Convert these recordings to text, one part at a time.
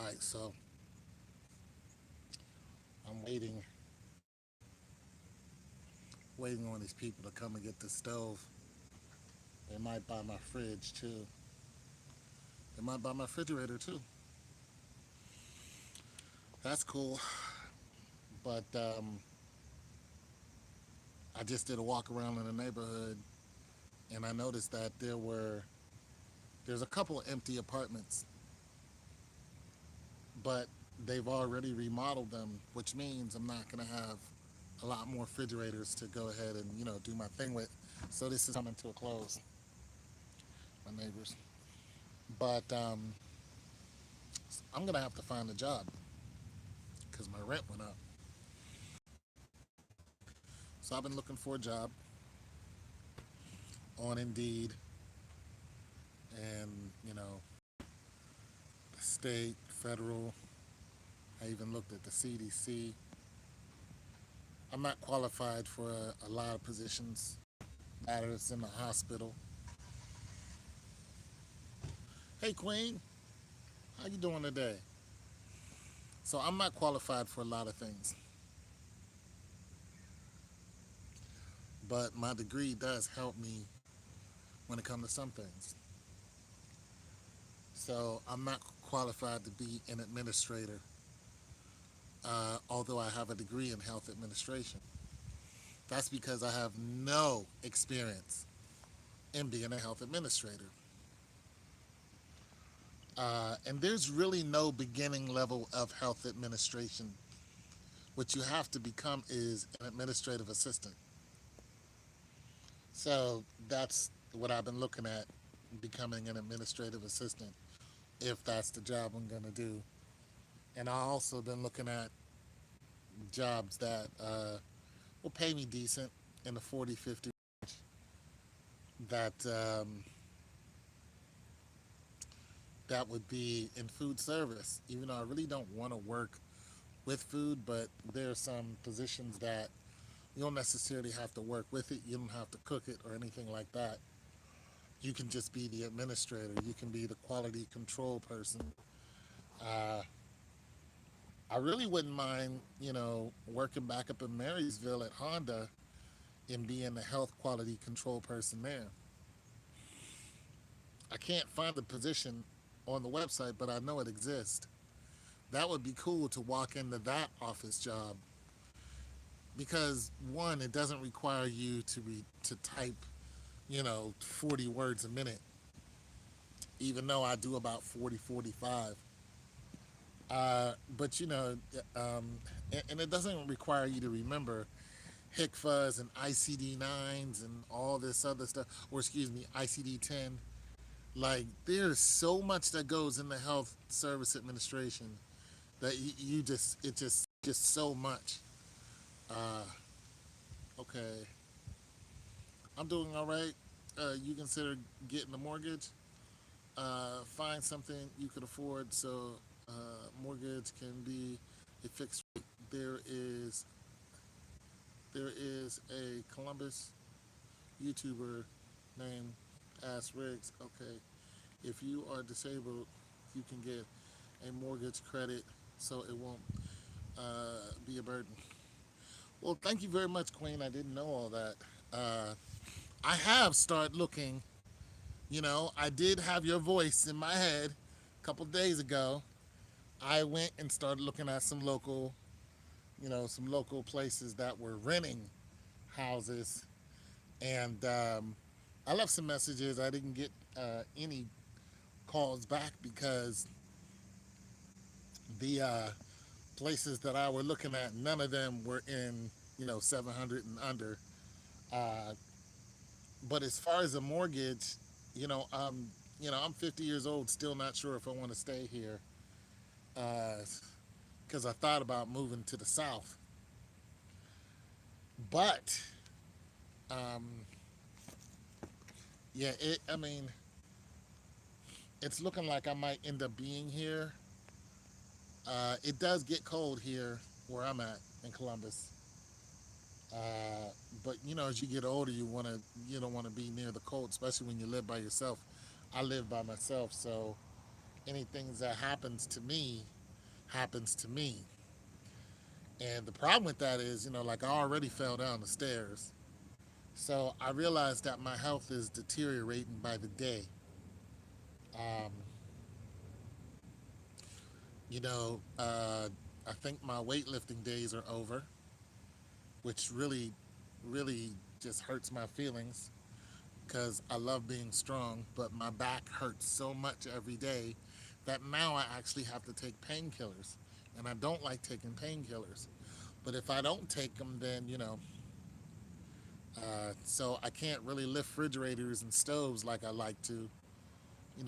Alright, so I'm waiting on these people to come and get the stove. They might buy my fridge too. They might buy my refrigerator too. That's cool. But I just did a walk around in the neighborhood and I noticed that there's a couple of empty apartments, but they've already remodeled them, which means I'm not gonna have a lot more refrigerators to go ahead and do my thing with. So this is coming to a close, my neighbors. But I'm gonna have to find a job because my rent went up. So I've been looking for a job on Indeed, and state, federal. I even looked at the CDC. I'm not qualified for a lot of positions. Matters in the hospital. Hey Queen, how you doing today? So I'm not qualified for a lot of things, but my degree does help me when it comes to some things. So I'm not qualified to be an administrator, although I have a degree in health administration. That's because I have no experience in being a health administrator. And there's really no beginning level of health administration. What you have to become is an administrative assistant. So that's what I've been looking at, becoming an administrative assistant, if that's the job I'm going to do. And I also been looking at jobs that will pay me decent in the 40, 50 that that would be in food service. Even though I really don't want to work with food, but there are some positions that you don't necessarily have to work with it. You don't have to cook it or anything like that. You can just be the administrator. You can be the quality control person. Uh, I really wouldn't mind, working back up in Marysville at Honda and being the health quality control person there. I can't find the position on the website, but I know it exists. That would be cool to walk into that office job because one, it doesn't require you to type, 40 words a minute, even though I do about 40, 45. But and it doesn't require you to remember HICFAs and ICD-9s and all this other stuff, or excuse me, ICD-10. Like there's so much that goes in the health service administration that you just so much. Uh, okay, I'm doing all right. You consider getting a mortgage. Find something you could afford so mortgage can be a fixed rate. There is a Columbus YouTuber named Ass Riggs. Okay, if you are disabled, you can get a mortgage credit so it won't be a burden. Well, thank you very much, Queen. I didn't know all that. Uh, I have started looking. I did have your voice in my head a couple days ago. I went and started looking at some local places that were renting houses, and I left some messages. I didn't get any calls back because the places that I were looking at, none of them were in 700 and under. Uh, but as far as a mortgage, you know, um, I'm 50 years old, still not sure if I want to stay here because I thought about moving to the south. But um, yeah, I mean, it's looking like I might end up being here. It does get cold here where I'm at in Columbus. But as you get older, you don't want to be near the cold, especially when you live by yourself. I live by myself, so anything that happens to me. And the problem with that is, like I already fell down the stairs. So I realized that my health is deteriorating by the day. Um, I think my weightlifting days are over, which really just hurts my feelings because I love being strong, but my back hurts so much every day that now I actually have to take painkillers. And I don't like taking painkillers. But if I don't take them, then, so I can't really lift refrigerators and stoves like I like to.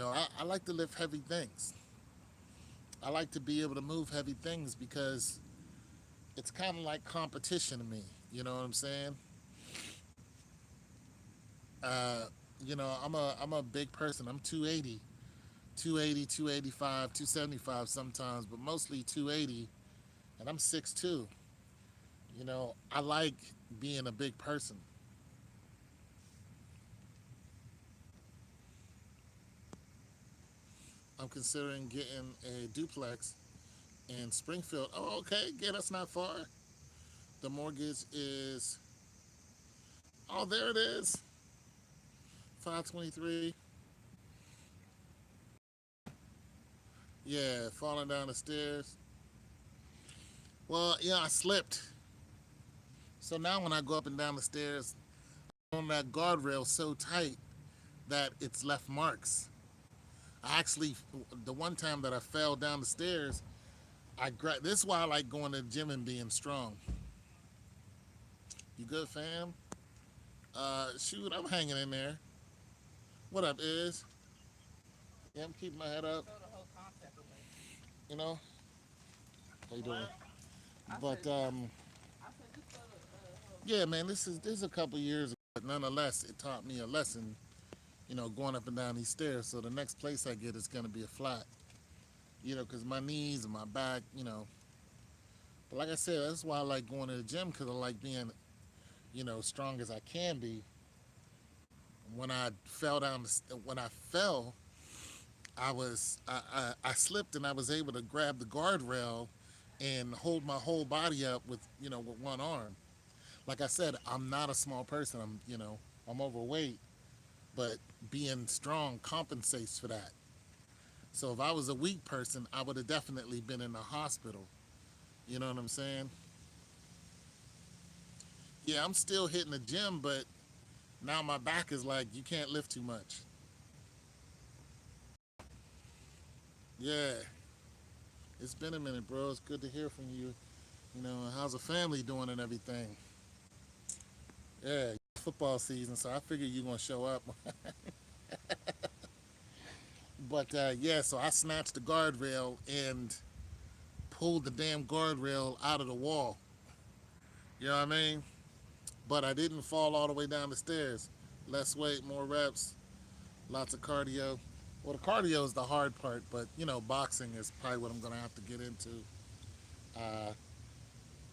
I like to lift heavy things. I like to be able to move heavy things because it's kind of like competition to me. You know what I'm saying? Uh, I'm a big person. I'm 280, 280, 285, 275 sometimes, but mostly 280, and I'm 6'2". I like being a big person. I'm considering getting a duplex in Springfield. Oh, okay, yeah, that's not far. The mortgage is, oh, there it is, 523. Yeah, falling down the stairs. Well, yeah, I slipped. So now when I go up and down the stairs, on that guardrail so tight that it's left marks. I actually, the one time that I fell down the stairs, this is why I like going to the gym and being strong. You good, fam? Shoot, I'm hanging in there. What up, is? Yeah, I'm keeping my head up. You know, how you doing? But yeah, man, this is a couple years ago, but nonetheless, it taught me a lesson. Going up and down these stairs. So the next place I get is gonna be a flat. Because my knees and my back. But like I said, that's why I like going to the gym because I like being, strong as I can be. When I fell, I slipped and I was able to grab the guardrail and hold my whole body up with one arm. Like I said, I'm not a small person. I'm overweight, but being strong compensates for that. So if I was a weak person, I would have definitely been in the hospital. You know what I'm saying? Yeah, I'm still hitting the gym, but now my back is like, you can't lift too much. Yeah, it's been a minute, bro. It's good to hear from you. How's the family doing and everything? Yeah, football season, so I figured you're going to show up. But yeah, so I snatched the guardrail and pulled the damn guardrail out of the wall. You know what I mean? But I didn't fall all the way down the stairs. Less weight, more reps, lots of cardio. Well, the cardio is the hard part, but boxing is probably what I'm going to have to get into. Uh,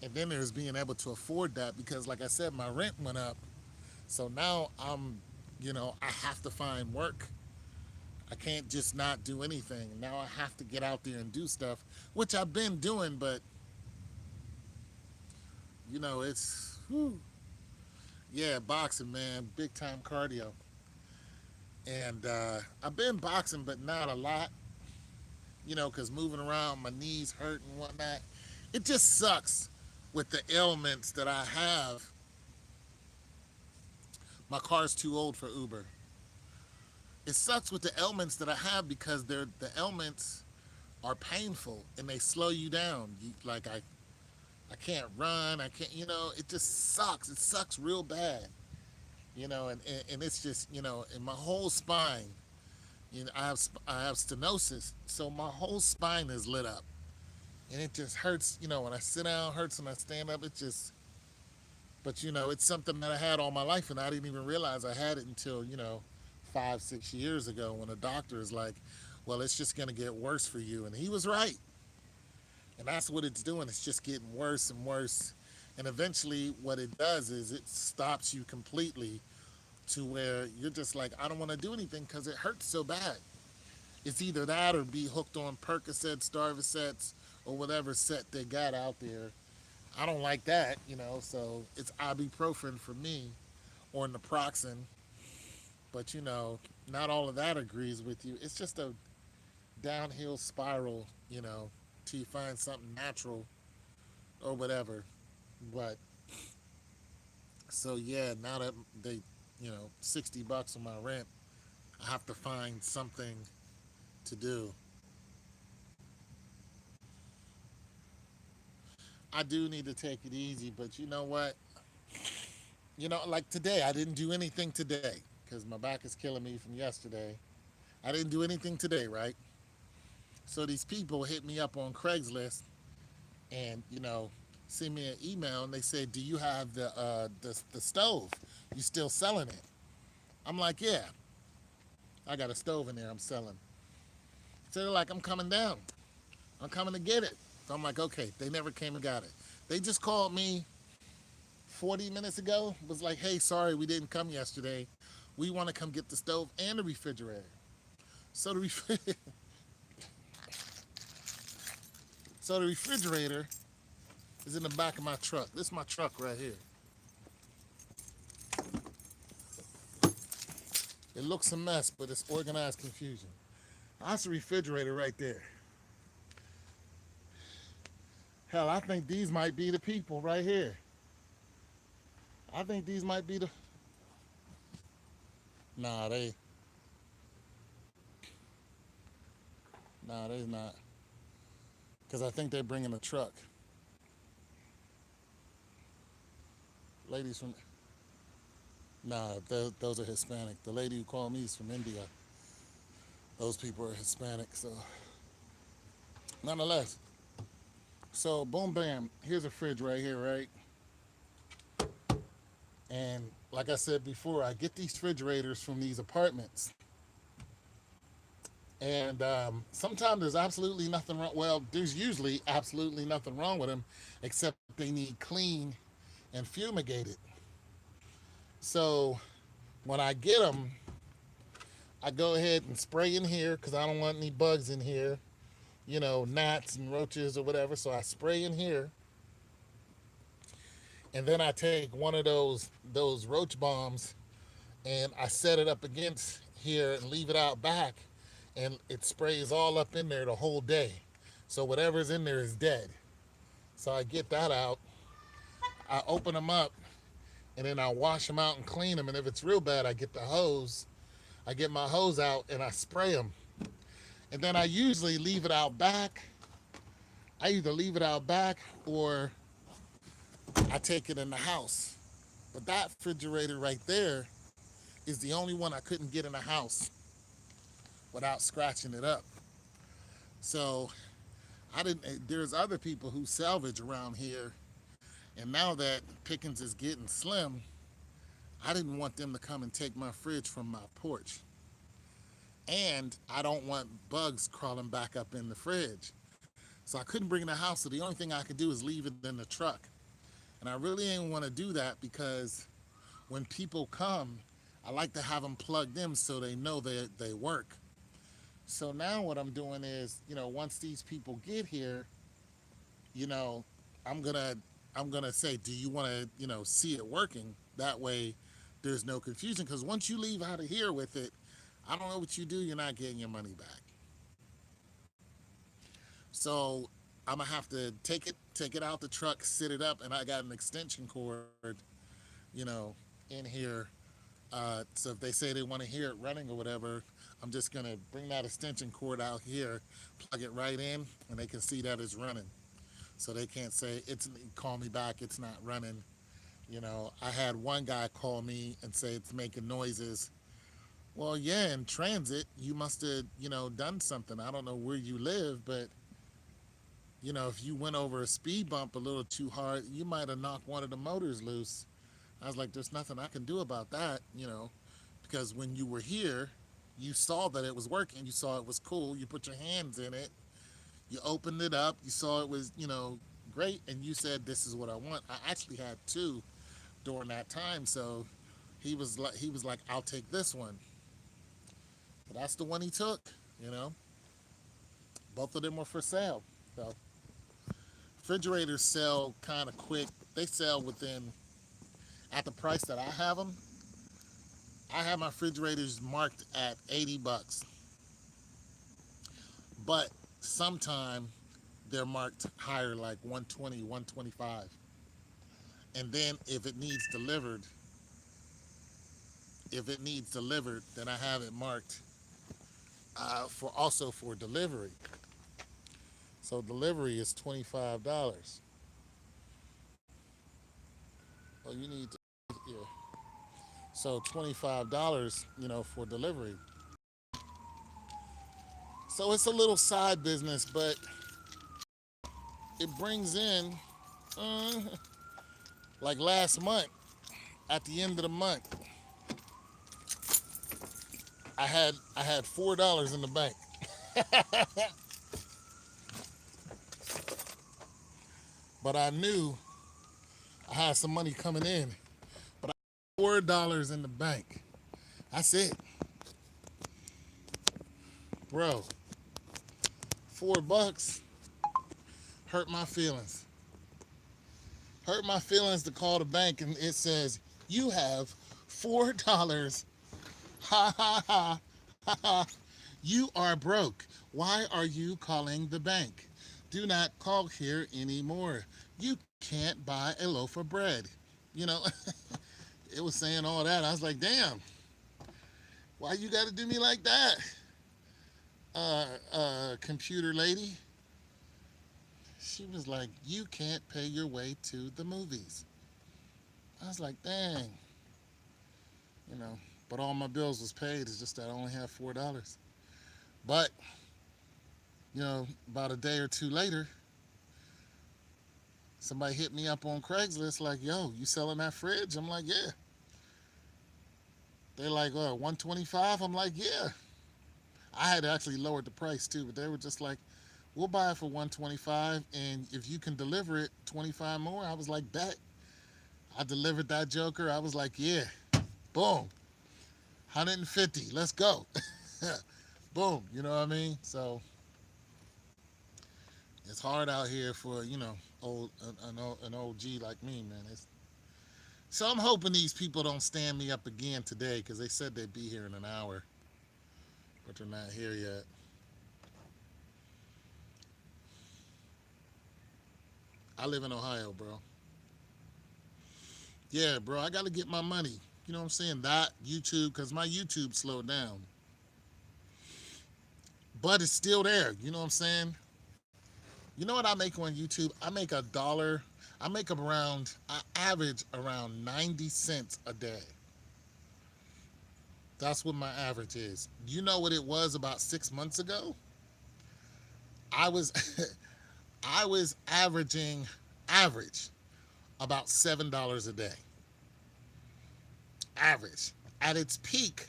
and then there's being able to afford that because, like I said, my rent went up. So now I have to find work. I can't just not do anything. Now I have to get out there and do stuff, which I've been doing, but it's, whew, yeah, boxing, man, big time cardio. And I've been boxing, but not a lot, because moving around, my knees hurt and whatnot. It just sucks with the ailments that I have. My car's too old for Uber. It sucks with the ailments that I have because the ailments are painful and they slow you down. Like I can't run. I can't. It just sucks. It sucks real bad. And it's just in my whole spine. I have stenosis, so my whole spine is lit up, and it just hurts. When I sit down, hurts when I stand up. It just, but it's something that I had all my life, and I didn't even realize I had it until 5, 6 years ago when a doctor is like, "Well, it's just gonna get worse for you," and he was right. And that's what it's doing. It's just getting worse and worse. And eventually, what it does is it stops you completely to where you're just like, I don't want to do anything because it hurts so bad. It's either that or be hooked on Percocets, Darvocets, or whatever set they got out there. I don't like that, so it's ibuprofen for me or naproxen. But, not all of that agrees with you. It's just a downhill spiral, till you find something natural or whatever. But, so yeah, now that they, $60 on my rent, I have to find something to do. I do need to take it easy, but you know what? Like today, I didn't do anything today because my back is killing me from yesterday. I didn't do anything today, right? So these people hit me up on Craigslist and, send me an email and they say, "Do you have the stove? You still selling it?" I'm like, "Yeah, I got a stove in there. I'm selling." So they're like, "I'm coming down. I'm coming to get it." So I'm like, "Okay." They never came and got it. They just called me 40 minutes ago. Was like, "Hey, sorry we didn't come yesterday. We want to come get the stove and the refrigerator." So so the refrigerator is in the back of my truck. This is my truck right here. It looks a mess, but it's organized confusion. That's the refrigerator right there. Hell, I think these might be the people right here. I think these might be the. Nah, they're not. Because I think they're bringing a truck. Ladies from. Nah, those are Hispanic. The lady who called me is from India. Those people are Hispanic, so. Nonetheless. So, boom, bam. Here's a fridge right here, right? And like I said before, I get these refrigerators from these apartments. And sometimes there's absolutely nothing wrong. Well, there's usually absolutely nothing wrong with them, except they need clean and fumigated. So when I get them, I go ahead and spray in here because I don't want any bugs in here, gnats and roaches or whatever. So I spray in here, and then I take one of those roach bombs and I set it up against here and leave it out back, and it sprays all up in there the whole day. So whatever's in there is dead. So I get that out. I open them up, and then I wash them out and clean them. And if it's real bad, I get the hose. I get my hose out and I spray them. And then I usually leave it out back. I either leave it out back or I take it in the house. But that refrigerator right there is the only one I couldn't get in the house without scratching it up. So I didn't. There's other people who salvage around here, and now that Pickens is getting slim, I didn't want them to come and take my fridge from my porch. And I don't want bugs crawling back up in the fridge. So I couldn't bring it in the house. So the only thing I could do is leave it in the truck. And I really didn't want to do that because when people come, I like to have them plugged in so they know they work. So now what I'm doing is, once these people get here, you know, I'm gonna I'm gonna say, do you want to, see it working? That way, there's no confusion. Because once you leave out of here with it, I don't know what you do. You're not getting your money back. So I'm gonna have to take it out the truck, sit it up, and I got an extension cord, you know, in here. So if they say they want to hear it running or whatever, I'm just gonna bring that extension cord out here, plug it right in, and they can see that it's running. So they can't say it's call me back, it's not running. I had one guy call me and say it's making noises. Well, yeah, in transit, you must have, done something. I don't know where you live, but if you went over a speed bump a little too hard, you might have knocked one of the motors loose. I was like, there's nothing I can do about that, because when you were here, you saw that it was working. You saw it was cool. You put your hands in it. You opened it up. You saw it was, great. And you said, this is what I want. I actually had two during that time. So he was like, I'll take this one. But that's the one he took. You know, both of them are for sale. So refrigerators sell kind of quick. They sell within at the price that I have them. I have my refrigerators marked at 80 bucks, but sometime they're marked higher, like 120, 125. And then if it needs delivered, then I have it marked for also for delivery. So delivery is $25. Oh, you need to, yeah. So $25, for delivery. So it's a little side business, but it brings in, uh, like last month, at the end of the month, I had $4 in the bank. But I knew I had some money coming in. But I had $4 in the bank. That's it. Bro, $4 hurt my feelings. Hurt my feelings to call the bank and it says, you have $4. Ha ha ha ha ha. You are broke. Why are you calling the bank? Do not call here anymore. You can't buy a loaf of bread. You know, it was saying all that. I was like, damn, why you got to do me like that? Computer lady. She was like, you can't pay your way to the movies. I was like, dang. You know, but all my bills was paid. It's just that I only have $4. But, about a day or two later, somebody hit me up on Craigslist like, yo, you selling that fridge? I'm like, yeah. They're like, 125? I'm like, yeah. I had actually lowered the price too, but they were just like, we'll buy it for 125 and if you can deliver it 25 more. I was like, bet. I delivered that joker. I was like, yeah. Boom. 150. Let's go. Boom. You know what I mean? So it's hard out here for, an OG like me, man. So I'm hoping these people don't stand me up again today because they said they'd be here in an hour, but they're not here yet. I live in Ohio, bro. Yeah, bro, I got to get my money. You know what I'm saying? That YouTube, because my YouTube slowed down. But it's still there. You know what I'm saying? You know what I make on YouTube? I make $1. I average around 90 cents a day. That's what my average is. You know what it was about 6 months ago? I was I was average about $7 a day. Average. At its peak,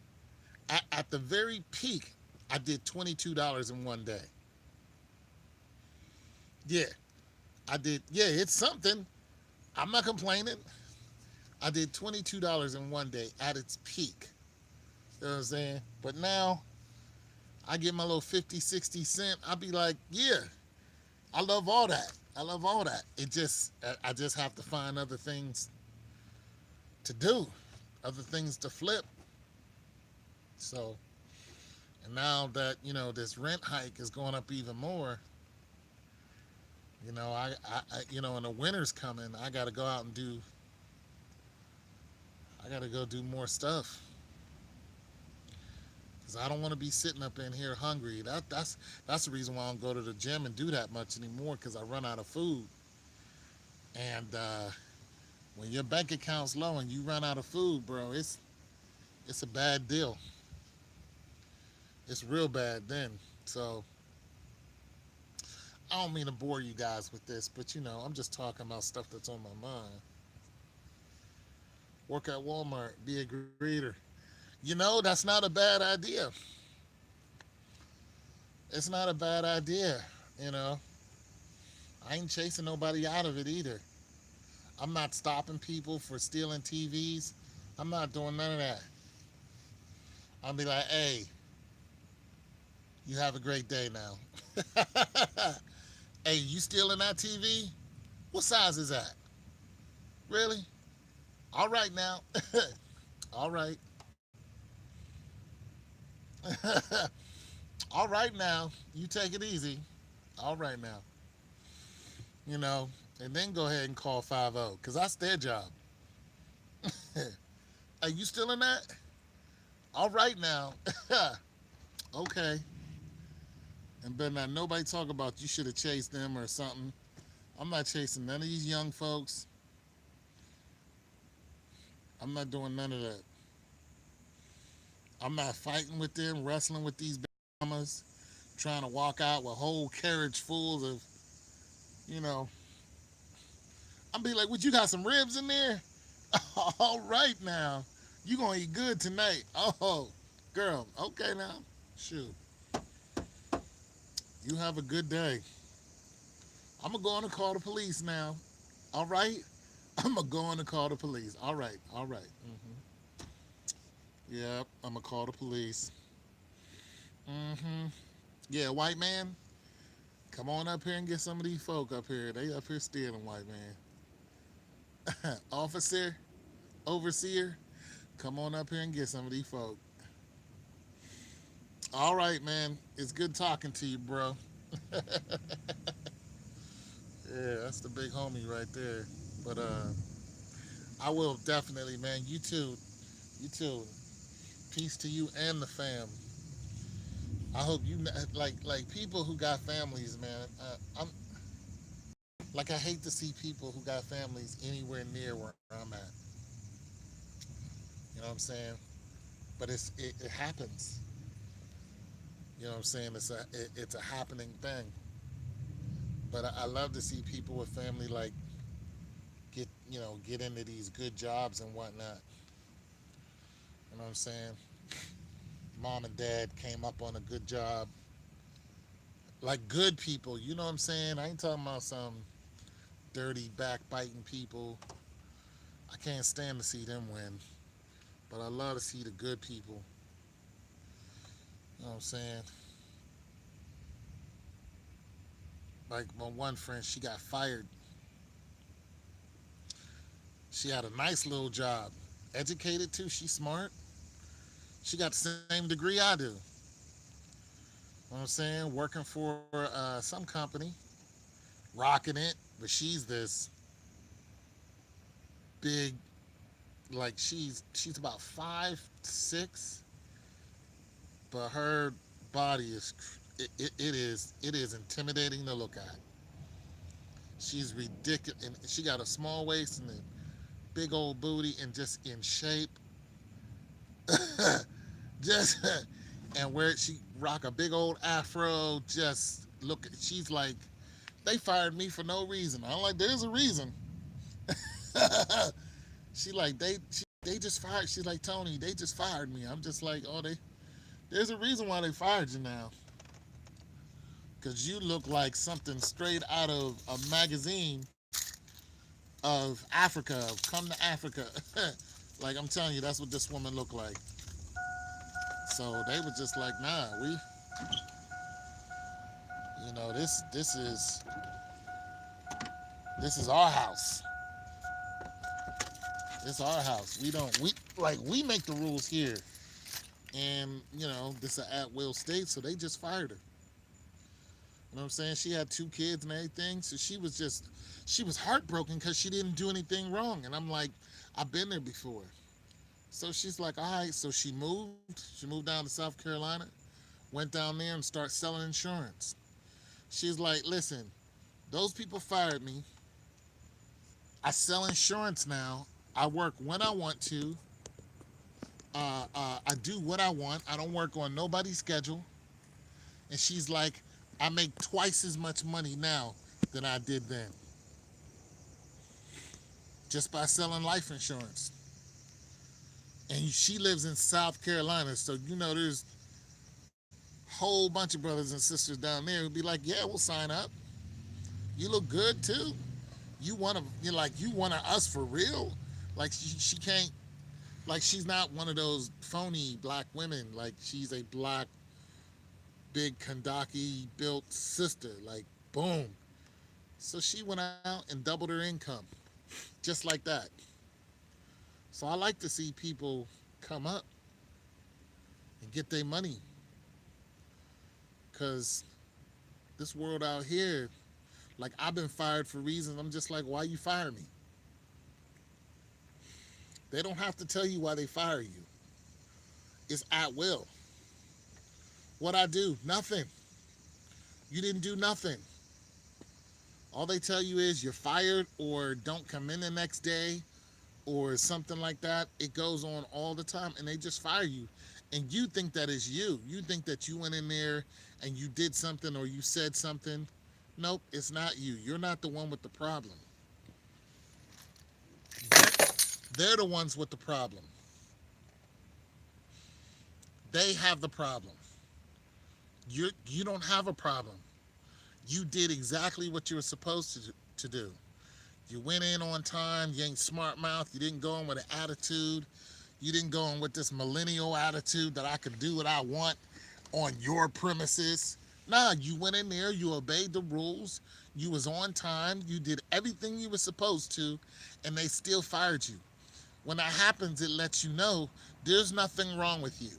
at the very peak, I did $22 in one day. Yeah, I did. Yeah, it's something. I'm not complaining. I did $22 in one day at its peak. You know what I'm saying? But now I get my little 50, 60 cent. I'll be like, yeah, I love all that. I love all that. I just have to find other things to do, other things to flip. So, and now that, this rent hike is going up even more, and the winter's coming, I got to go out and I got to go do more stuff. Because I don't want to be sitting up in here hungry. That's the reason why I don't go to the gym and do that much anymore, because I run out of food. And when your bank account's low and you run out of food, bro, it's a bad deal. It's real bad then. So I don't mean to bore you guys with this, but I'm just talking about stuff that's on my mind. Work at Walmart, be a greeter. That's not a bad idea. It's not a bad idea, you know. I ain't chasing nobody out of it either. I'm not stopping people for stealing TVs. I'm not doing none of that. I'll be like, hey, You have a great day now. Hey, you still in that TV? What size is that? Really? All right now. All right. All right now. You take it easy. All right now. You know, and then go ahead and call 50 because that's their job. Are you still in that? All right now. Okay. And better not nobody talk about you should have chased them or something. I'm not chasing none of these young folks. I'm not doing none of that. I'm not fighting with them, wrestling with these mamas, trying to walk out with whole carriage fulls of, you know. I'm be like, would you got some ribs in there? All right now. You gonna eat good tonight. Oh, girl. Okay now. Shoot. You have a good day. I'm gonna go on and call the police now. All right? I'm gonna go on and call the police. All right. All right. Yep. I'm gonna call the police. Mm-hmm. Yeah, white man. Come on up here and get some of these folk up here. They up here stealing, white man. Officer, overseer, come on up here and get some of these folk. All right, man. It's good talking to you, bro. Yeah, that's the big homie right there. But I will definitely, man. You too. You too. Peace to you and the fam. I hope you like people who got families, man. I'm like I hate to see people who got families anywhere near where I'm at. You know what I'm saying? But it happens. You know what I'm saying? It's a happening thing. But I love to see people with family like get into these good jobs and whatnot. You know what I'm saying? Mom and dad came up on a good job. Like good people, you know what I'm saying? I ain't talking about some dirty backbiting people. I can't stand to see them win. But I love to see the good people. You know what I'm saying? Like my one friend, she got fired. She had a nice little job. Educated too, she's smart. She got the same degree I do. You know what I'm saying? Working for some company, rocking it, but she's this big, like she's about 5'6", but her body is it is intimidating to look at. She's ridiculous, and she got a small waist and a big old booty, and just in shape. Just and where she rock a big old afro. Just look, she's like, they fired me for no reason. I'm like, there's a reason. She like they just fired. She's like, Tony, they just fired me. I'm just like, oh, there's a reason why they fired you now. Cause you look like something straight out of a magazine of Africa, of Come to Africa. Like I'm telling you, that's what this woman looked like. So they were just like, nah, this is our house. It's our house. We make the rules here, and this is an at will state, so they just fired her. You know what I'm saying? She had 2 kids and everything, so she was heartbroken because she didn't do anything wrong. And I'm like, I've been there before. So she's like, all right. So she moved. She moved down to South Carolina, went down there and started selling insurance. She's like, listen, those people fired me. I sell insurance now. I work when I want to. I do what I want. I don't work on nobody's schedule. And she's like, I make twice as much money now than I did then, just by selling life insurance. And she lives in South Carolina, so there's a whole bunch of brothers and sisters down there who'd be like, yeah, we'll sign up. You look good too. You want us for real? Like she can't, like she's not one of those phony black women. Like she's a black big Kandaki built sister. Like, boom. So she went out and doubled her income just like that. So I like to see people come up and get their money because this world out here, like, I've been fired for reasons. I'm just like, why you fire me? They don't have to tell you why they fire you. It's at will. What I do? Nothing. You didn't do nothing. All they tell you is you're fired or don't come in the next day or something like that. It goes on all the time and they just fire you. And you think that is you. You think that you went in there and you did something or you said something. Nope, it's not you. You're not the one with the problem. They're the ones with the problem. They have the problem. You don't have a problem. You did exactly what you were supposed to do. You went in on time. You ain't smart mouth. You didn't go in with an attitude. You didn't go in with this millennial attitude that I could do what I want on your premises. Nah, you went in there. You obeyed the rules. You was on time. You did everything you were supposed to, and they still fired you. When that happens, it lets you know there's nothing wrong with you.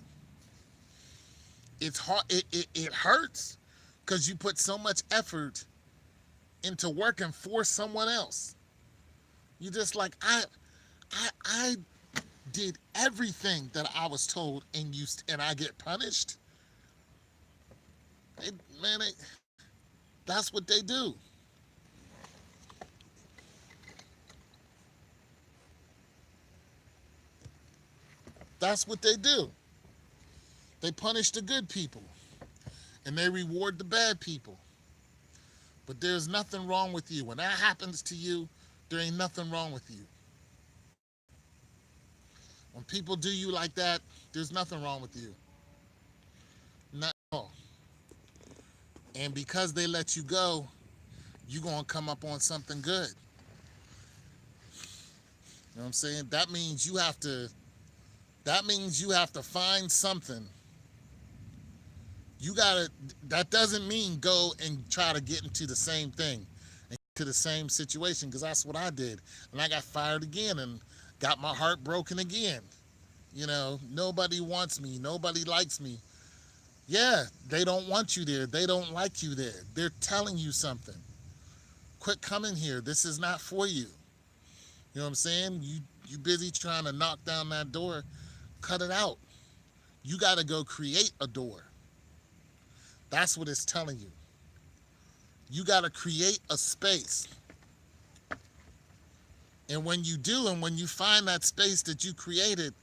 It's hard. It hurts because you put so much effort into working for someone else. You just like I did everything that I was told, and I get punished. It, man, that's what they do. That's what they do. They punish the good people and they reward the bad people. But there's nothing wrong with you. When that happens to you, there ain't nothing wrong with you. When people do you like that, there's nothing wrong with you. Not at all. And because they let you go, you're going to come up on something good. You know what I'm saying? That means you have to find something. That doesn't mean go and try to get into the same thing and to the same situation, because that's what I did. And I got fired again and got my heart broken again. Nobody wants me. Nobody likes me. Yeah, they don't want you there. They don't like you there. They're telling you something. Quit coming here. This is not for you. You know what I'm saying? You busy trying to knock down that door. Cut it out. You got to go create a door. That's what it's telling you. You got to create a space. And when you do, and when you find that space that you created,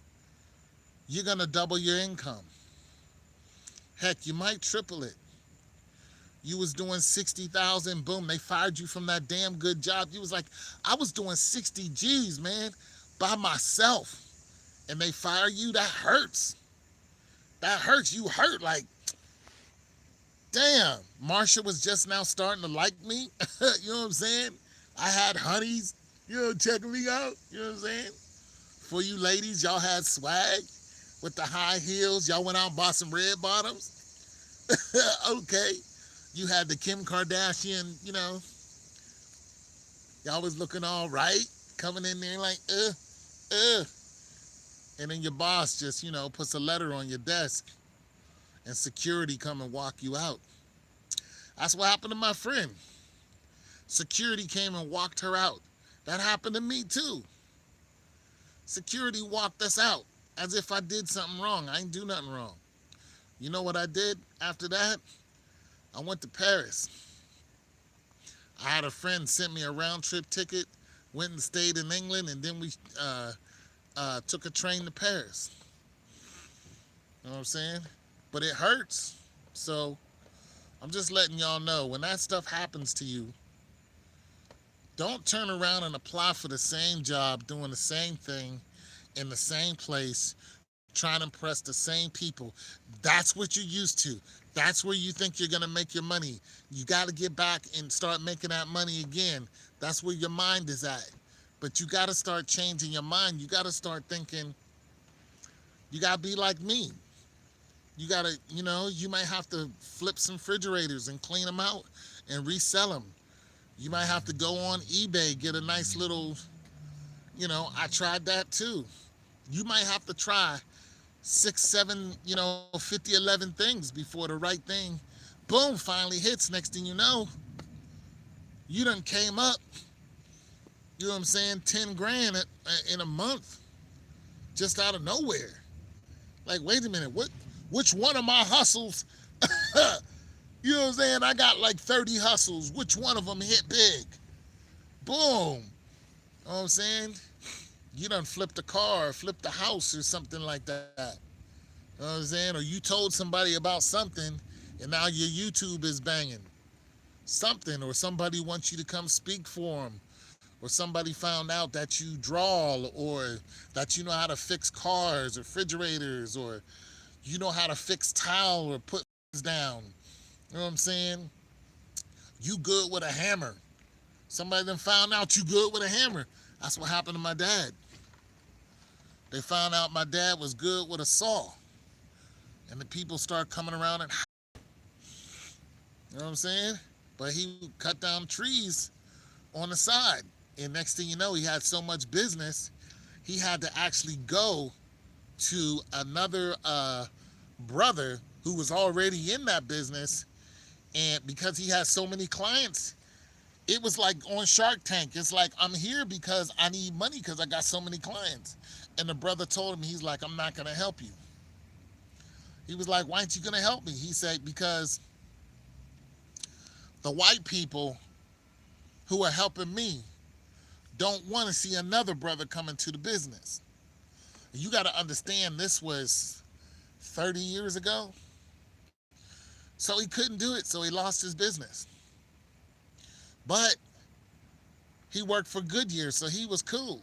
you're going to double your income. Heck, you might triple it. You was doing 60,000, boom, they fired you from that damn good job. You was like, I was doing 60 G's, man, by myself. And they fire you, that hurts. That hurts. You hurt like, damn, Marsha was just now starting to like me. You know what I'm saying? I had honeys, checking me out. You know what I'm saying? For you ladies, y'all had swag with the high heels. Y'all went out and bought some red bottoms. Okay. You had the Kim Kardashian, y'all was looking all right, coming in there like, and then your boss just, puts a letter on your desk and security come and walk you out. That's what happened to my friend. Security came and walked her out. That happened to me too. Security walked us out as if I did something wrong. I ain't do nothing wrong. You know what I did after that? I went to Paris. I had a friend sent me a round trip ticket, went and stayed in England, and then we took a train to Paris. You know what I'm saying? But it hurts. So I'm just letting y'all know, when that stuff happens to you, don't turn around and apply for the same job, doing the same thing in the same place, trying to impress the same people. That's what you're used to. That's where you think you're going to make your money. You got to get back and start making that money again. That's where your mind is at. But you got to start changing your mind. You got to start thinking, you got to be like me. You gotta, you might have to flip some refrigerators and clean them out and resell them. You might have to go on eBay, get a nice little, I tried that too. You might have to try six, seven, 50, 11 things before the right thing, boom, finally hits. Next thing you know, you done came up, you know what I'm saying, 10 grand in a month just out of nowhere. Like, wait a minute, which one of my hustles, you know what I'm saying? I got like 30 hustles. Which one of them hit big? Boom. You know what I'm saying? You done flipped a car, flipped a house or something like that. You know what I'm saying? Or you told somebody about something and now your YouTube is banging. Something, or somebody wants you to come speak for them, or somebody found out that you draw, or that you know how to fix cars or refrigerators, or you know how to fix tile or put down. You know what I'm saying? You good with a hammer. Somebody then found out you good with a hammer. That's what happened to my dad. They found out my dad was good with a saw. And the people start coming around and, you know what I'm saying? But he cut down trees on the side. And next thing you know, he had so much business, he had to actually go to another brother who was already in that business. And because he had so many clients, it was like on Shark Tank. It's like, I'm here because I need money because I got so many clients. And the brother told him, he's like, I'm not going to help you. He was like, why aren't you going to help me? He said, because the white people who are helping me don't want to see another brother come into the business. You got to understand, this was 30 years ago. So he couldn't do it, so he lost his business. But he worked for Goodyear, so he was cool.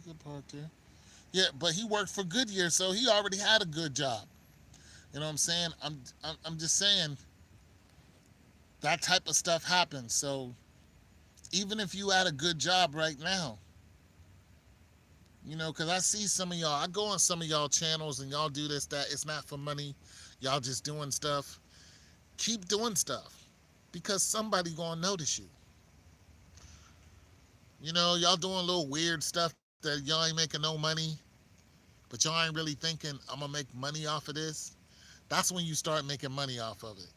Good part there. Yeah, but he worked for Goodyear, so he already had a good job. You know what I'm saying? I'm just saying that type of stuff happens. So even if you had a good job right now, because I see some of y'all, I go on some of y'all channels and y'all do this, that. It's not for money. Y'all just doing stuff. Keep doing stuff because somebody gonna notice you. Y'all doing a little weird stuff that y'all ain't making no money, but y'all ain't really thinking, I'm gonna make money off of this. That's when you start making money off of it.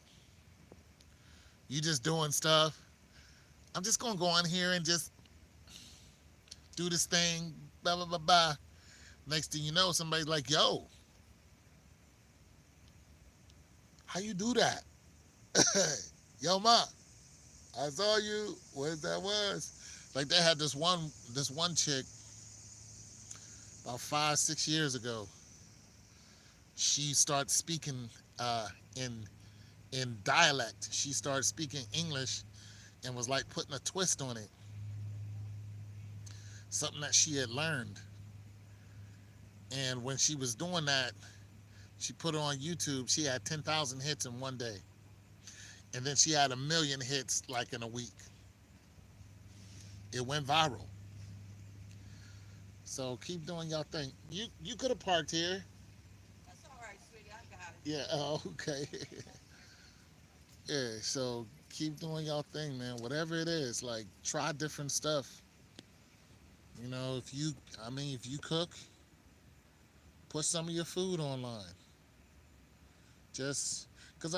You just doing stuff. I'm just gonna go on here and just do this thing, blah, blah, blah, blah. Next thing you know, somebody's like, yo, how you do that? Yo, ma, I saw you. What that was? Like, they had this one chick about 5-6 years ago. She started speaking in dialect. She started speaking English and was like putting a twist on it. Something that she had learned. And when she was doing that, she put it on YouTube. She had 10,000 hits in one day. And then she had 1,000,000 hits like in a week. It went viral. So keep doing y'all thing. You could have parked here. That's all right, sweetie. I got it. Yeah, oh, okay. Yeah, so keep doing y'all thing, man. Whatever it is, like, try different stuff. If you cook, put some of your food online. Just because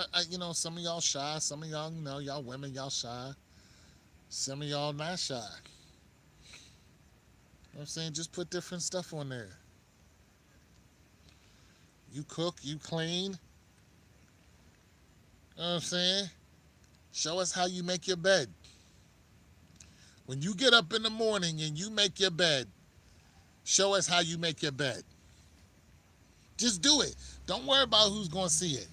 some of y'all shy, some of y'all, y'all women, y'all shy. Some of y'all not shy. You know what I'm saying? Just put different stuff on there. You cook, you clean. You know what I'm saying? Show us how you make your bed. When you get up in the morning and you make your bed, show us how you make your bed. Just do it. Don't worry about who's going to see it.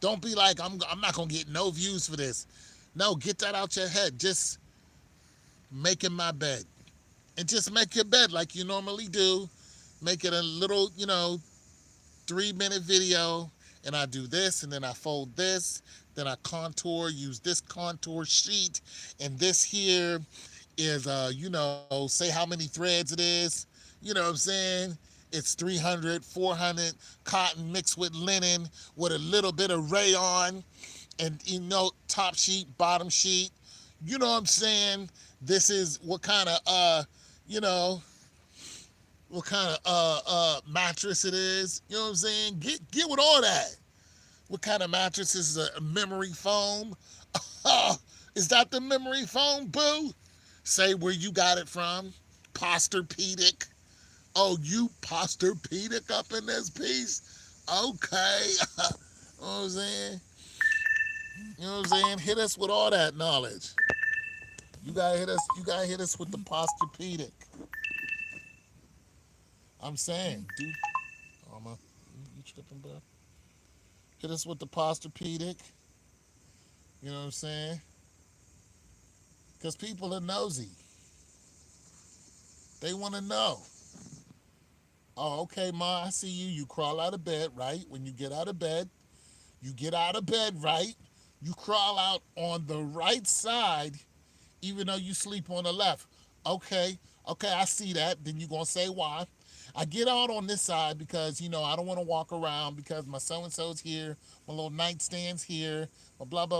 Don't be like, I'm not going to get no views for this. No, get that out your head. Just making my bed. And just make your bed like you normally do. Make it a little, 3-minute video. and I do this, and then I fold this, then I contour, use this contour sheet, and this here is, say how many threads it is. You know what I'm saying? It's 300, 400 cotton mixed with linen with a little bit of rayon, and top sheet, bottom sheet. You know what I'm saying? This is what kind of you know, mattress it is. You know what I'm saying? Get with all that. What kind of mattress is a memory foam? Is that the memory foam, boo? Say where you got it from. Posturepedic. Oh, you Posturepedic up in this piece? Okay. You know what I'm saying? You know what I'm saying? Hit us with all that knowledge. You gotta hit us with the Posturepedic. I'm saying, dude. Oh my, you tripping, bro? Hit us with the Posturepedic. You know what I'm saying? Because people are nosy. They want to know. Oh, okay, Ma, I see you. You crawl out of bed, right? When you get out of bed, right? You crawl out on the right side, even though you sleep on the left. Okay, I see that. Then you're going to say why. I get out on this side because, I don't want to walk around because my so-and-so's here, my little nightstand's here, my blah, blah,